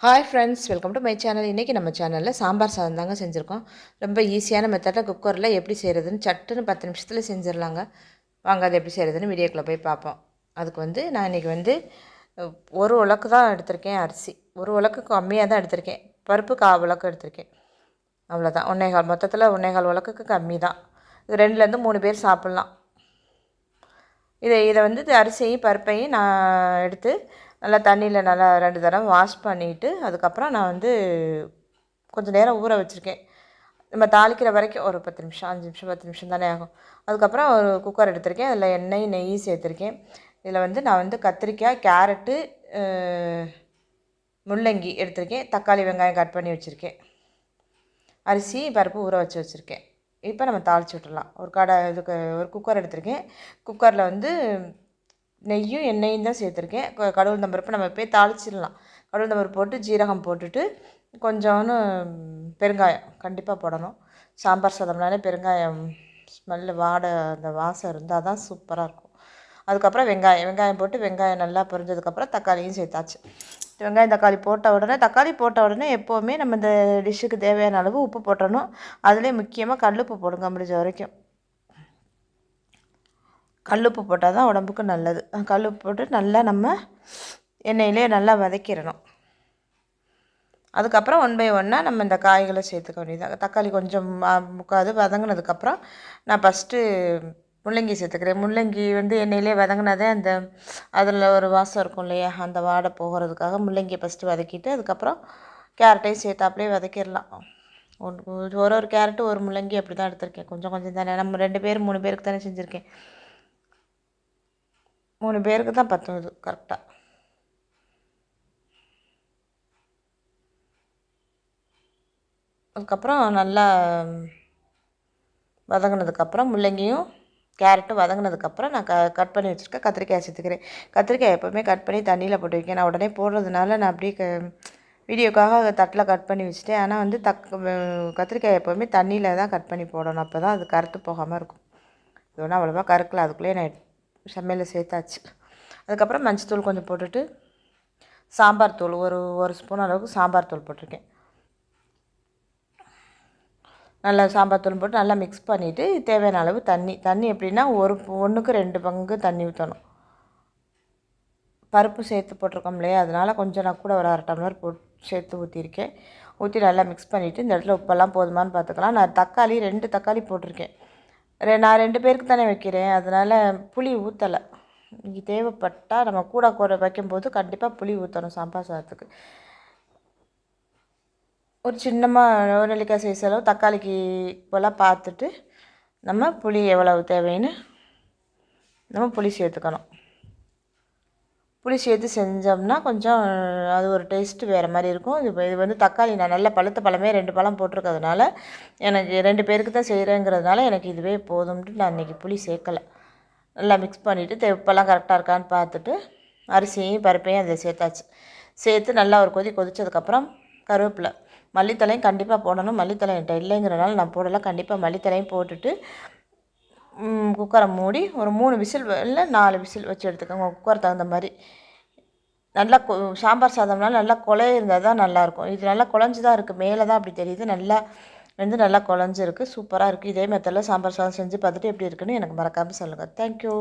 Hi friends, welcome to my channel. இன்றைக்கி நம்ம சேனலில் சாம்பார் சாதம் தாங்க செஞ்சுருக்கோம். ரொம்ப ஈஸியான மெத்தடில் குக்கரில் எப்படி செய்கிறதுன்னு சட்டுன்னு 10 நிமிஷத்தில் செஞ்சிடலாங்க. வாங்க அது எப்படி செய்கிறதுன்னு வீடியோக்குள்ளே போய் பார்ப்போம். அதுக்கு நான் இன்றைக்கி ஒரு உலக்கு தான் எடுத்திருக்கேன். அரிசி ஒரு உலக்கு கம்மியாக தான் எடுத்திருக்கேன். பருப்பு 1/4 உலக்கு எடுத்திருக்கேன். அவ்வளோதான். 1 மொத்தத்தில் 1 உலக்குக்கு கம்மி தான். இது 2லேருந்து 3 பேர் சாப்பிட்லாம். இதை அரிசியையும் பருப்பையும் நான் எடுத்து நல்லா தண்ணியில் நல்லா 2 தடவை வாஷ் பண்ணிவிட்டு அதுக்கப்புறம் நான் கொஞ்சம் நேரம் ஊற வச்சுருக்கேன். நம்ம தாளிக்கிற வரைக்கும் ஒரு 10 நிமிஷம் 5 நிமிஷம் 10 நிமிஷம் தானே ஆகும். அதுக்கப்புறம் ஒரு குக்கர் எடுத்திருக்கேன். அதில் எண்ணெய் நெய் சேர்த்துருக்கேன். இதில் நான் கத்திரிக்காய், கேரட்டு, முள்ளங்கி எடுத்திருக்கேன். தக்காளி, வெங்காயம் கட் பண்ணி வச்சுருக்கேன். அரிசி பருப்பு ஊற வச்சுருக்கேன். இப்போ நம்ம தாளித்து விட்டுடலாம். ஒரு குக்கர் எடுத்திருக்கேன். குக்கரில் நெய்யும் எண்ணெயும் தான் சேர்த்துருக்கேன். கடுகு உளுந்தம் பருப்பு நம்ம போய் தாளிச்சிடலாம். கடுகு உளுந்தம் பருப்பு போட்டு ஜீரகம் போட்டுட்டு கொஞ்சோன்னு பெருங்காயம் கண்டிப்பாக போடணும். சாம்பார் சாதம்னாலே பெருங்காயம் ஸ்மெல்லு அந்த வாசம் இருந்தால் தான் சூப்பராக இருக்கும். அதுக்கப்புறம் வெங்காயம் போட்டு வெங்காயம் நல்லா பொரிஞ்சதுக்கப்புறம் தக்காளியும் சேர்த்தாச்சு. தக்காளி போட்ட உடனே எப்போவுமே நம்ம இந்த டிஷ்ஷுக்கு தேவையான அளவு உப்பு போட்டுறணும். அதுலேயே முக்கியமாக கல்லுப்பு போடுங்க முடிஞ்ச வரைக்கும். கல்லுப்பு போட்டால் தான் உடம்புக்கு நல்லது. கல்லுப்பு போட்டு நல்லா நம்ம எண்ணெயிலே நல்லா வதக்கிடணும். அதுக்கப்புறம் 1 பை 1 நம்ம இந்த காய்களை சேர்த்துக்க வேண்டியது. தக்காளி கொஞ்சம் முக்காது வதங்கினதுக்கப்புறம் நான் ஃபஸ்ட்டு முள்ளங்கி சேர்த்துக்கிறேன். முள்ளங்கி எண்ணெயிலே வதங்கினதே அதில் ஒரு வாசம் இருக்கும் இல்லையா, அந்த வாடை போகிறதுக்காக முள்ளங்கியை ஃபஸ்ட்டு வதக்கிட்டு அதுக்கப்புறம் கேரட்டையும் சேர்த்தாப்புலேயே வதக்கிடலாம். ஒரு கேரட்டு ஒரு முள்ளங்கி அப்படி தான் எடுத்திருக்கேன். கொஞ்சம் கொஞ்சம் தானே, நம்ம 2 பேர் 3 பேருக்கு தானே செஞ்சுருக்கேன். 3 பேருக்கு தான் பத்தும் இது கரெக்டாக. அதுக்கப்புறம் நல்லா வதங்கினதுக்கப்புறம் முள்ளங்கியும் கேரட்டும் வதங்கினதுக்கப்புறம் நான் கட் பண்ணி வச்சுருக்கேன் கத்திரிக்காய் சேர்த்துக்கிறேன். கத்திரிக்காய் எப்போவுமே கட் பண்ணி தண்ணியில் போட்டு வைக்கேன். நான் உடனே போடுறதுனால நான் அப்படியே வீடியோக்காக தட்டில் கட் பண்ணி வச்சுட்டேன். ஆனால் கத்திரிக்காய் எப்போவுமே தண்ணியில் தான் கட் பண்ணி போடணும். அப்போ தான் அது கருத்து போகாமல் இருக்கும். இது ஒன்றும் அவ்வளோவா கருக்கல. அதுக்குள்ளேயே நான் சமையலில் சேர்த்தாச்சு. அதுக்கப்புறம் மஞ்சத்தூள் கொஞ்சம் போட்டுட்டு சாம்பார் தூள் ஒரு ஸ்பூன் அளவுக்கு சாம்பார் தூள் போட்டிருக்கேன். நல்லா சாம்பார் தூள் போட்டு நல்லா மிக்ஸ் பண்ணிவிட்டு தேவையான அளவு தண்ணி எப்படின்னா 1க்கு 2 பங்கு தண்ணி ஊற்றணும். பருப்பு சேர்த்து போட்டிருக்கோம் இல்லையா, அதனால் கொஞ்சம் நான் கூட ஒரு 1/2 டம்ளர் சேர்த்து ஊற்றிருக்கேன். ஊற்றி நல்லா மிக்ஸ் பண்ணிவிட்டு இந்த இடத்துல உப்பெல்லாம் போதுமானு பார்த்துக்கலாம். நான் 2 தக்காளி போட்டிருக்கேன். நான் 2 பேருக்கு தானே வைக்கிறேன், அதனால் புளி ஊற்றலை. இங்கே தேவைப்பட்டால் நம்ம கூட வைக்கும்போது கண்டிப்பாக புளி ஊற்றணும் சாம்பார் சாதத்துக்கு. ஒரு சின்னமாக ஒரு நெல்லிக்காய் சைஸ் அளவு தக்காளிக்கு இப்போலாம் பார்த்துட்டு நம்ம புளி எவ்வளவு தேவைன்னு நம்ம புளி சேர்த்துக்கணும். புளி சேர்த்து செஞ்சோம்னா கொஞ்சம் அது ஒரு டேஸ்ட்டு வேறு மாதிரி இருக்கும். இது தக்காளி நான் நல்ல பழுத்த பழமே 2 பழம் போட்டிருக்கிறதுனால எனக்கு 2 பேருக்கு தான் செய்கிறேங்கிறதுனால எனக்கு இதுவே போதும்ட்டு நான் இன்றைக்கி புளி சேர்க்கலை. நல்லா மிக்ஸ் பண்ணிவிட்டு உப்பெல்லாம் கரெக்டாக இருக்கான்னு பார்த்துட்டு அரிசியையும் பருப்பையும் அதில் சேர்த்தாச்சு. சேர்த்து நல்லா ஒரு கொதித்ததுக்கப்புறம் கருவேப்பிலை, மல்லித்தலையும் கண்டிப்பாக போடணும். மல்லித்தலை என்கிட்ட இல்லைங்கிறனால நான் போடலை. கண்டிப்பாக மல்லித்தலையும் போட்டுட்டு குக்கரை மூடி ஒரு 3 விசில் இல்லை 4 விசில் வச்சு எடுத்துக்கோங்க. குக்கர் தகுந்த மாதிரி. நல்லா சாம்பார் சாதம்னால நல்லா குழைய இருந்தால் தான் நல்லாயிருக்கும். இது நல்லா குழஞ்சி தான் இருக்குது. மேலே தான் அப்படி தெரியுது. நல்லா குழஞ்சிருக்கு. சூப்பராக இருக்குது. இதே மெத்தடில் சாம்பார் சாதம் செஞ்சு பார்த்துட்டு எப்படி இருக்குன்னு எனக்கு மறக்காமல் சொல்லுங்கள். தேங்க்யூ.